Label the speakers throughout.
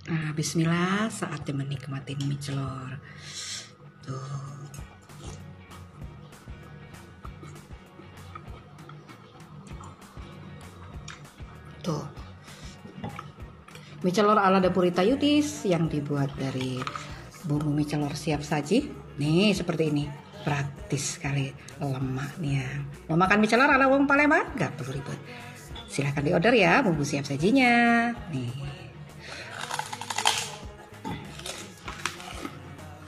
Speaker 1: Nah, bismillah, saatnya menikmati mie celor. Tuh. Tuh. Mie celor ala dapur Ita Yudis yang dibuat dari bumbu mie celor siap saji. Nih, seperti ini. Praktis sekali lemaknya. Mau makan mie celor ala wong Palembang? Gak perlu ribet. Silahkan diorder ya bumbu siap sajinya. Nih.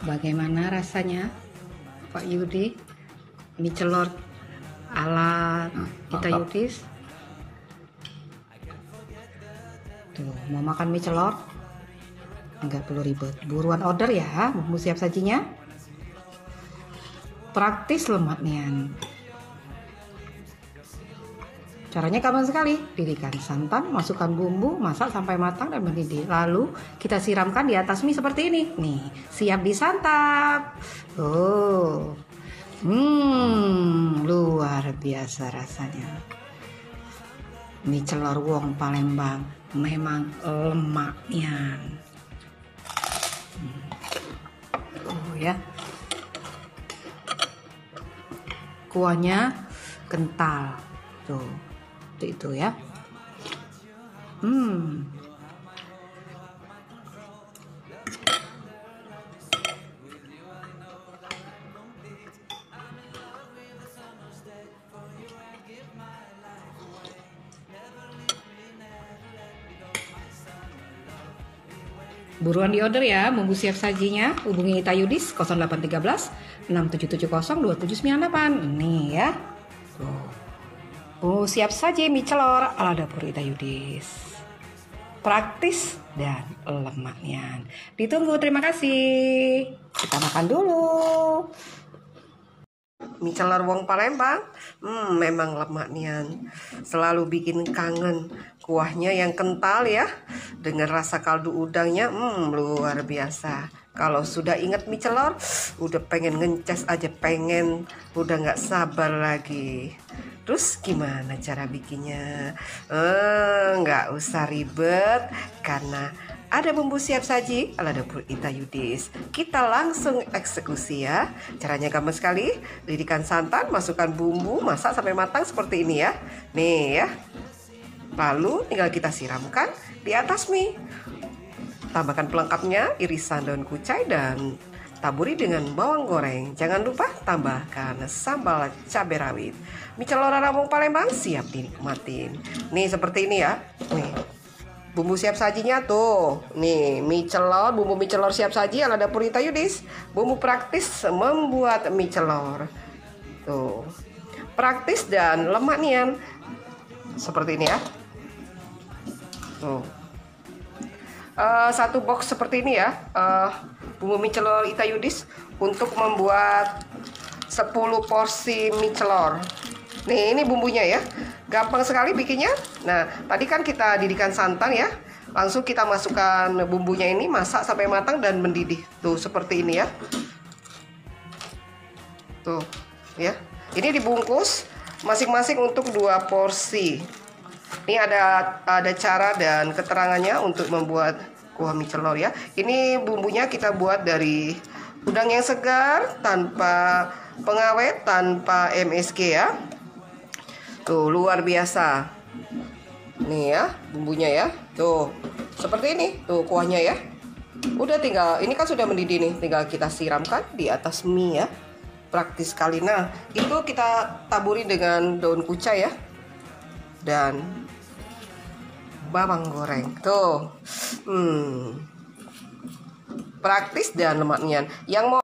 Speaker 1: Bagaimana rasanya, Pak Yudi? Mie celor ala Ita Yudis. Tuh, mau makan mie celor? Enggak perlu ribet. Buruan order ya bumbu siap sajinya. Praktis lemaknya. Caranya gampang sekali. Didihkan santan, masukkan bumbu, masak sampai matang dan mendidih. Lalu kita siramkan di atas mie seperti ini. Nih, siap disantap. Oh. Luar biasa rasanya. Mie celor wong Palembang memang lemaknya. Oh ya. Kuahnya kental. Tuh. Itu ya. Buruan diorder ya bumbu siap sajinya. Hubungi Ita Yudis 0813 6770 2798. Nih ya. Tuh. Oh, siap saji mie celor ala dapur Ita Yudis. Praktis dan lemaknya. Ditunggu, terima kasih. Kita makan dulu. Mie celor wong Palembang, memang lemaknya. Selalu bikin kangen. Kuahnya yang kental ya, dengan rasa kaldu udangnya, luar biasa. Kalau sudah ingat mie celor, udah pengen ngeces aja, udah nggak sabar lagi. Terus gimana cara bikinnya? Nggak usah ribet, karena ada bumbu siap saji ala dapur Ita Yudis. Kita langsung eksekusi ya. Caranya gampang sekali. Didihkan santan, masukkan bumbu, masak sampai matang seperti ini ya. Nih ya. Lalu tinggal kita siramkan di atas mie. Tambahkan pelengkapnya, irisan daun kucai dan taburi dengan bawang goreng. Jangan lupa tambahkan sambal cabai rawit. Mie celor ala wong Palembang siap dinikmatin. Nih seperti ini ya. Nih. Bumbu siap sajinya tuh. Nih, mie celor, bumbu mie celor siap saji ala dapur Ita Yudis. Bumbu praktis membuat mie celor. Tuh. Praktis dan lemak nian. Seperti ini ya. Tuh. Satu box seperti ini ya. Bumbu mie celor Ita Yudis untuk membuat 10 porsi mie celor. Nih, ini bumbunya ya. Gampang sekali bikinnya. Nah, tadi kan kita didihkan santan ya. Langsung kita masukkan bumbunya ini, masak sampai matang dan mendidih. Tuh, seperti ini ya. Tuh, ya. Ini dibungkus masing-masing untuk 2 porsi. Ini ada cara dan keterangannya untuk membuat kuah mie celor ya. Ini bumbunya kita buat dari udang yang segar, tanpa pengawet, tanpa MSG ya. Tuh, luar biasa. Nih ya, bumbunya ya. Tuh, seperti ini. Tuh, kuahnya ya. Udah tinggal, ini kan sudah mendidih nih. Tinggal kita siramkan di atas mie ya. Praktis sekali. Nah, itu kita taburi dengan daun kucai ya. Dan bawang goreng. Tuh. Praktis dan lemaknya. Yang mau